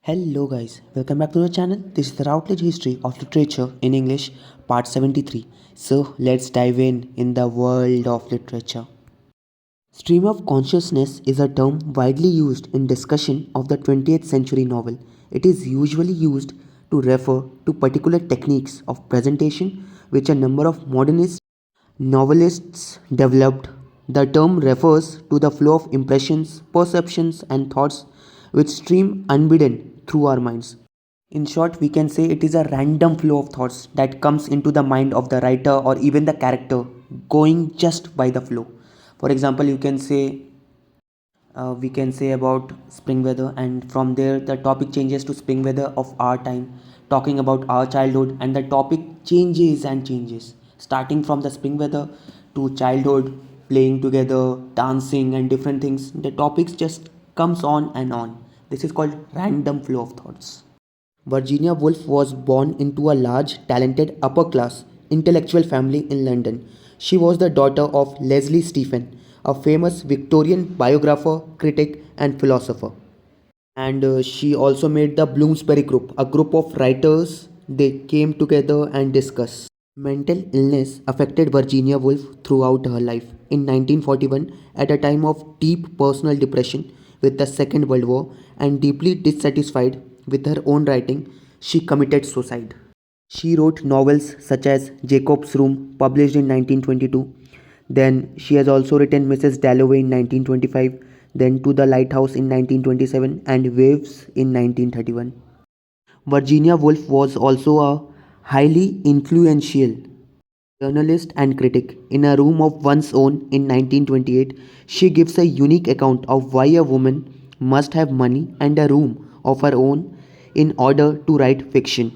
Hello guys, welcome back to the channel. This is the Routledge History of Literature in English, part 73. So let's dive in the world of literature. Stream of consciousness is a term widely used in discussion of the 20th century novel. It is usually used to refer to particular techniques of presentation which a number of modernist novelists developed. The term refers to the flow of impressions, perceptions, and thoughts which stream unbidden through our minds. In short, we can say it is a random flow of thoughts that comes into the mind of the writer or even the character, going just by the flow. For example, we can say about spring weather, and from there the topic changes to spring weather of our time, talking about our childhood, and the topic changes and changes, starting from the spring weather to childhood, playing together, dancing, and different things. The topics just comes on and on. This is called random flow of thoughts. Virginia Woolf was born into a large, talented, upper class, intellectual family in London. She was the daughter of Leslie Stephen, a famous Victorian biographer, critic, and philosopher. And she also made the Bloomsbury Group, a group of writers. They came together and discussed. Mental illness affected Virginia Woolf throughout her life. In 1941, at a time of deep personal depression with the Second World War and deeply dissatisfied with her own writing, she committed suicide. She wrote novels such as Jacob's Room, published in 1922. Then she has also written Mrs. Dalloway in 1925, then To the Lighthouse in 1927, and Waves in 1931. Virginia Woolf was also a highly influential journalist and critic. In A Room of One's Own in 1928, she gives a unique account of why a woman must have money and a room of her own in order to write fiction.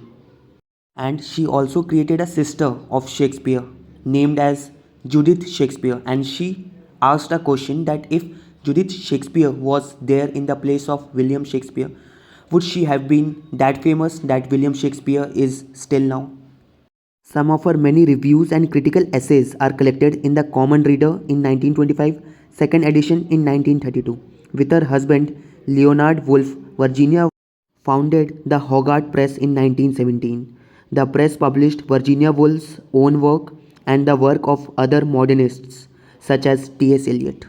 And she also created a sister of Shakespeare named as Judith Shakespeare, and she asked a question that if Judith Shakespeare was there in the place of William Shakespeare, would she have been that famous that William Shakespeare is still now? Some of her many reviews and critical essays are collected in The Common Reader in 1925, second edition in 1932. With her husband Leonard Woolf, Virginia founded the Hogarth Press in 1917. The press published Virginia Woolf's own work and the work of other modernists such as T.S. Eliot.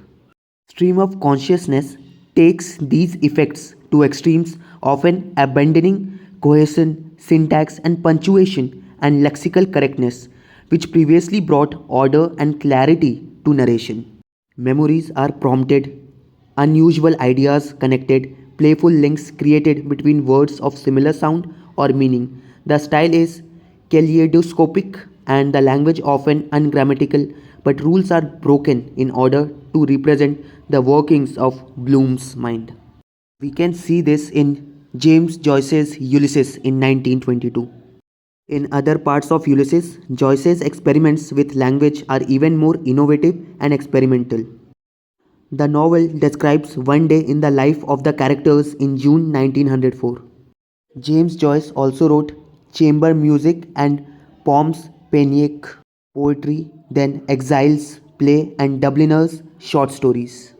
Stream of consciousness takes these effects to extremes, often abandoning cohesion, syntax, and punctuation and lexical correctness, which previously brought order and clarity to narration. Memories are prompted, unusual ideas connected, playful links created between words of similar sound or meaning. The style is kaleidoscopic and the language often ungrammatical, but rules are broken in order to represent the workings of Bloom's mind. We can see this in James Joyce's Ulysses in 1922. In other parts of Ulysses, Joyce's experiments with language are even more innovative and experimental. The novel describes one day in the life of the characters in June 1904. James Joyce also wrote chamber music and Poems Paniac poetry, then Exiles play and Dubliners short stories.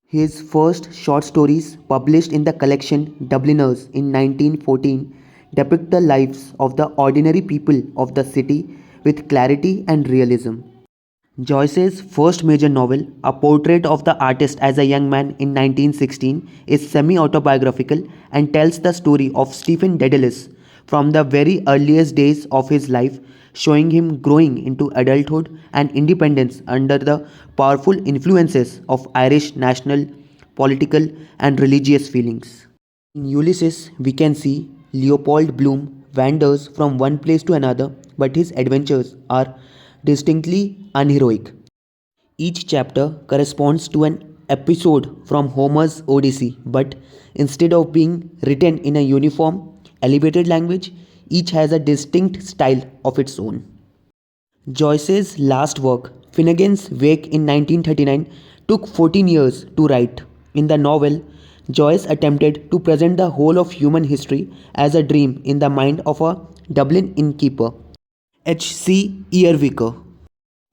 His first short stories, published in the collection Dubliners in 1914, depict the lives of the ordinary people of the city with clarity and realism. Joyce's first major novel, A Portrait of the Artist as a Young Man in 1916, is semi-autobiographical and tells the story of Stephen Dedalus from the very earliest days of his life, showing him growing into adulthood and independence under the powerful influences of Irish national, political, and religious feelings. In Ulysses, we can see Leopold Bloom wanders from one place to another, but his adventures are distinctly unheroic. Each chapter corresponds to an episode from Homer's Odyssey, but instead of being written in a uniform, elevated language, each has a distinct style of its own. Joyce's last work, Finnegan's Wake in 1939, took 14 years to write. In the novel, Joyce attempted to present the whole of human history as a dream in the mind of a Dublin innkeeper, H.C. Earwicker.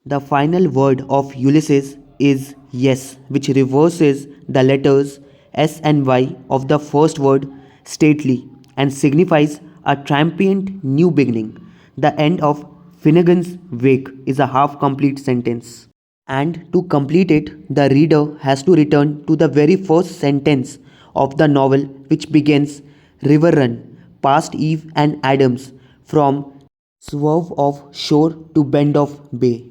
The final word of Ulysses is yes, which reverses the letters S and Y of the first word stately and signifies a triumphant new beginning. The end of Finnegan's Wake is a half complete sentence. And to complete it, the reader has to return to the very first sentence of the novel, which begins River Run, past Eve and Adams, from swerve of shore to bend of bay.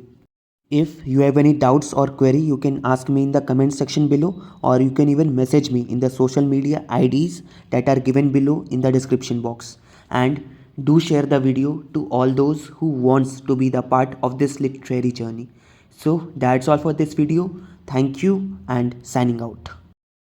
If you have any doubts or query, you can ask me in the comment section below, or you can even message me in the social media IDs that are given below in the description box. And do share the video to all those who wants to be the part of this literary journey. So that's all for this video. Thank you and signing out.